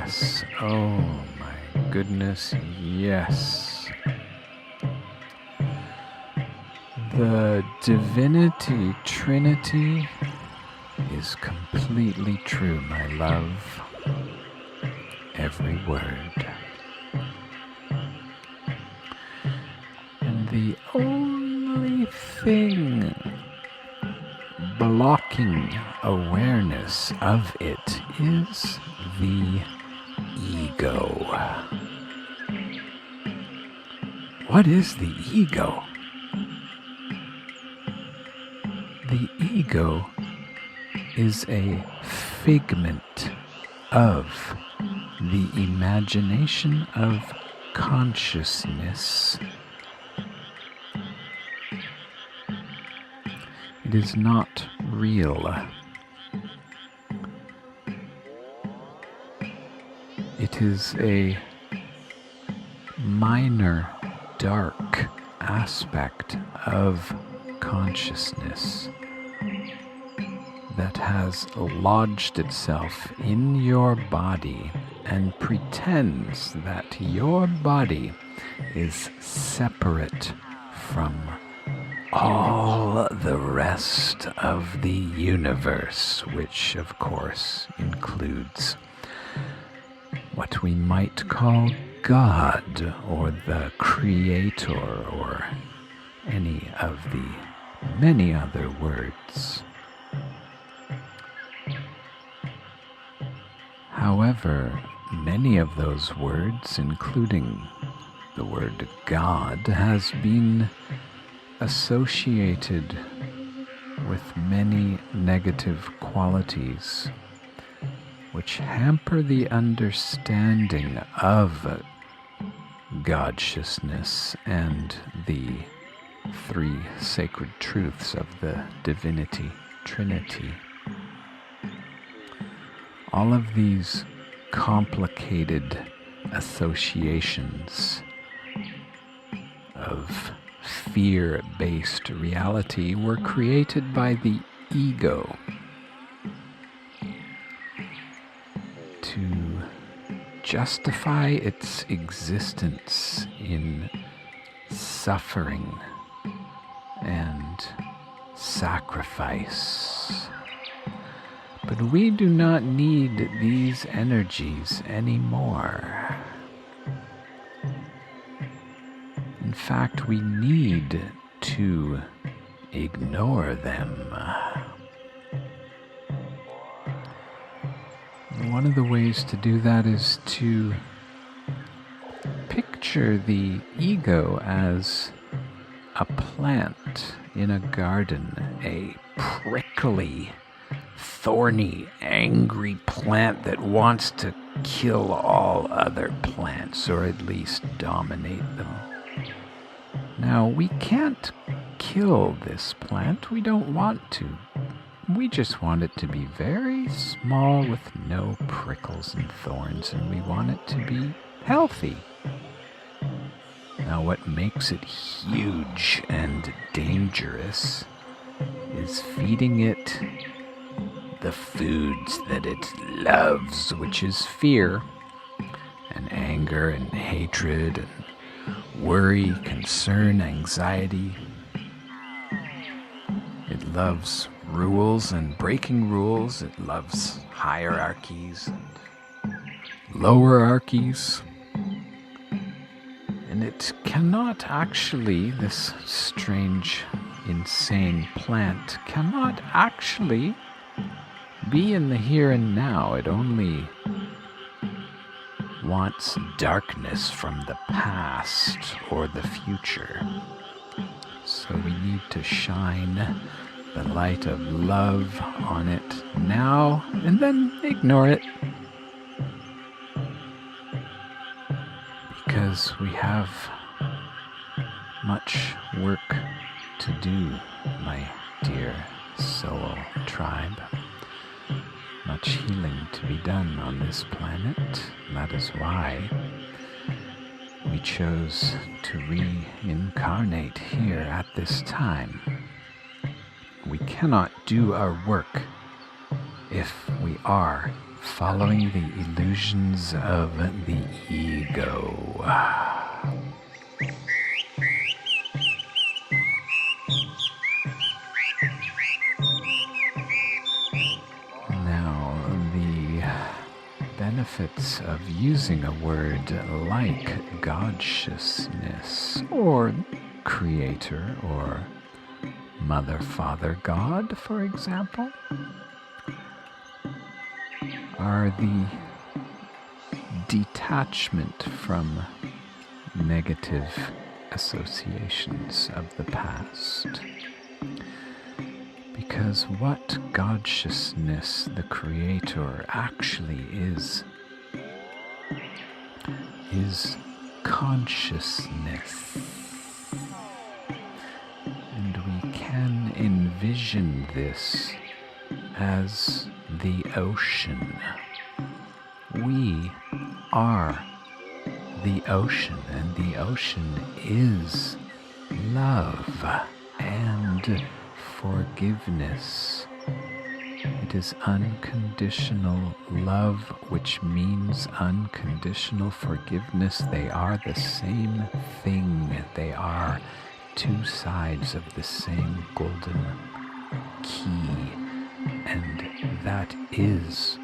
yes. Oh my goodness, yes. The Divinity Trinity is completely true, my love. Every word. And the only thing blocking awareness of it is the ego. What is the ego? The ego is a figment of the imagination of consciousness. It is not real. It is a minor, dark aspect of consciousness that has lodged itself in your body and pretends that your body is separate from all the rest of the universe, which of course includes what we might call God or the Creator or any of the many other words. However, many of those words, including the word God, has been associated with many negative qualities which hamper the understanding of Godshiousness and the three sacred truths of the Divinity Trinity. All of these complicated associations of fear-based reality were created by the ego to justify its existence in suffering and sacrifice. But we do not need these energies anymore. In fact, we need to ignore them. One of the ways to do that is to picture the ego as a plant in a garden, a prickly, thorny, angry plant that wants to kill all other plants, or at least dominate them. Now, we can't kill this plant. We don't want to. We just want it to be very small with no prickles and thorns, and we want it to be healthy. Now, what makes it huge and dangerous is feeding it the foods that it loves, which is fear and anger and hatred and worry, concern, anxiety. It loves rules and breaking rules. It loves hierarchies and lowerarchies. And it cannot actually, this strange, insane plant, cannot actually be in the here and now. It only wants darkness from the past or the future. So we need to shine the light of love on it now and then ignore it. Because we have much work to do, my dear soul tribe. Much healing to be done on this planet. That is why we chose to reincarnate here at this time. We cannot do our work if we are following the illusions of the ego. Now, the benefits of using a word like Godshiousness, or Creator, or Mother, Father, God, for example, are the detachment from negative associations of the past. Because what Godshiousness, the Creator, actually is consciousness. And we can envision this as the ocean. We are the ocean, and the ocean is love and forgiveness. It is unconditional love, which means unconditional forgiveness. They are the same thing. They are two sides of the same golden key, and that is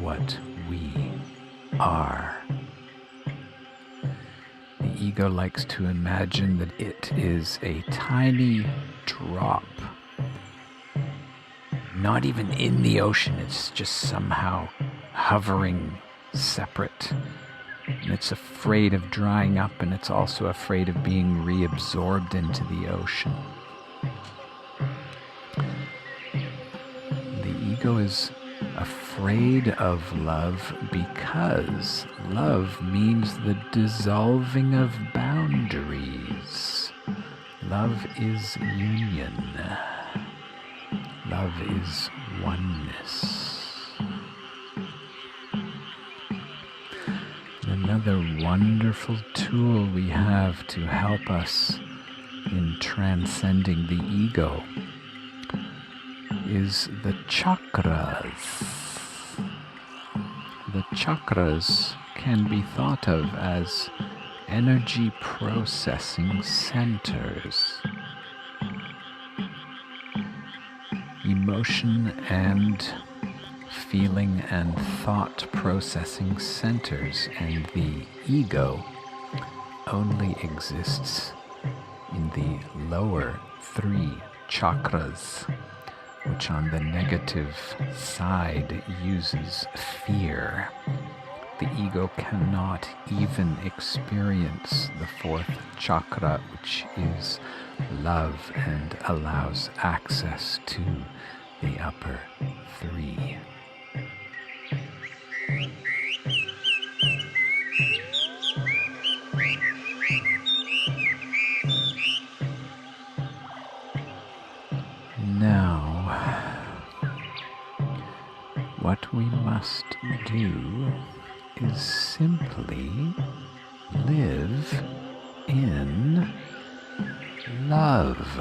what we are. The ego likes to imagine that it is a tiny drop, not even in the ocean. It's just somehow hovering separate. And it's afraid of drying up, and it's also afraid of being reabsorbed into the ocean. The ego is afraid of love because love means the dissolving of boundaries. Love is union. Love is oneness. Another wonderful tool we have to help us in transcending the ego is the chakras. The chakras can be thought of as energy processing centers, emotion and feeling and thought processing centers, and the ego only exists in the lower three chakras, which on the negative side uses fear. The ego cannot even experience the fourth chakra, which is love, and allows access to the upper three. Now, what we must do is simply live in love.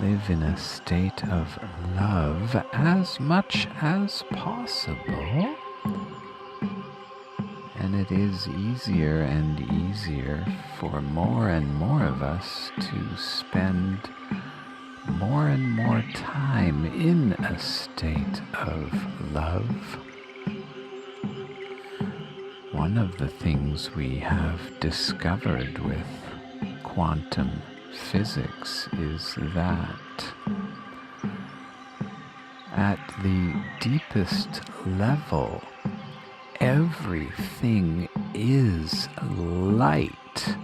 Live in a state of love as much as possible. And it is easier and easier for more and more of us to spend more and more time in a state of love. One of the things we have discovered with quantum physics is that at the deepest level, everything is light,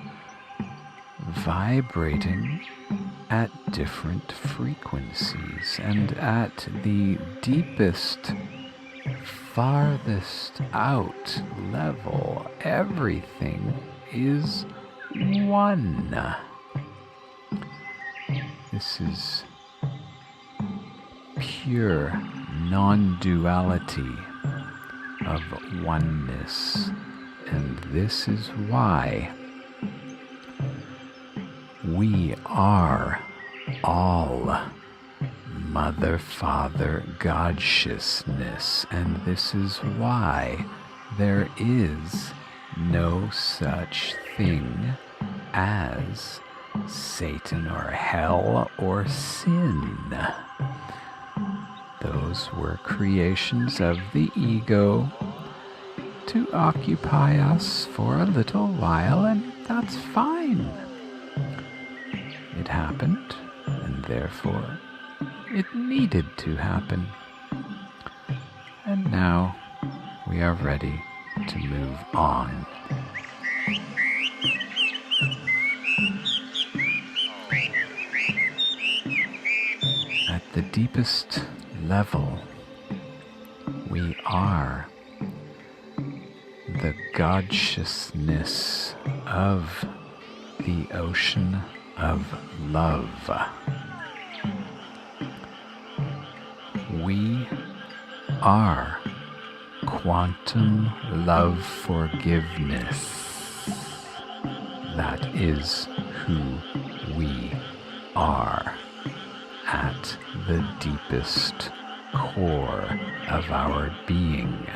vibrating at different frequencies, and at the deepest, farthest out level, everything is one. This is pure non-duality of oneness, and this is why we are all Mother, Father, Godshiousness, and this is why there is no such thing as Satan or hell or sin. Those were creations of the ego to occupy us for a little while, and that's fine. It happened, and therefore it needed to happen. And now we are ready to move on. At the deepest level, we are the Godshiousness of the ocean of love. We are quantum love forgiveness. That is who we are at the deepest core of our being.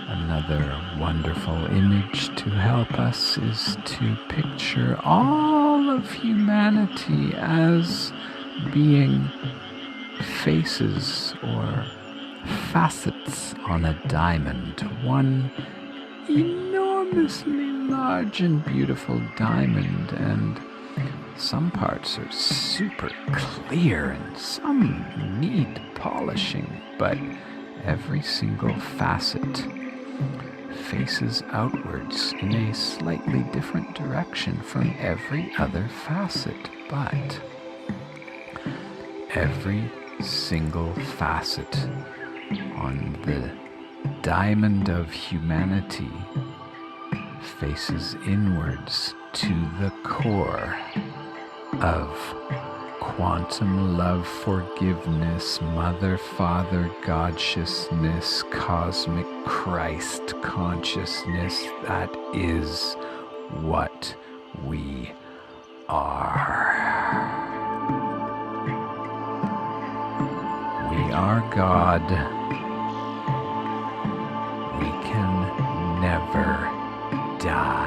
Another wonderful image to help us is to picture all of humanity as being faces or facets on a diamond, one enormously large and beautiful diamond, and some parts are super clear and some need polishing, but every single facet faces outwards in a slightly different direction from every other facet, but every single facet on the diamond of humanity faces inwards to the core of quantum love forgiveness, Mother, Father, Godshiousness, cosmic Christ consciousness. That is what we are. We are God. We can never die.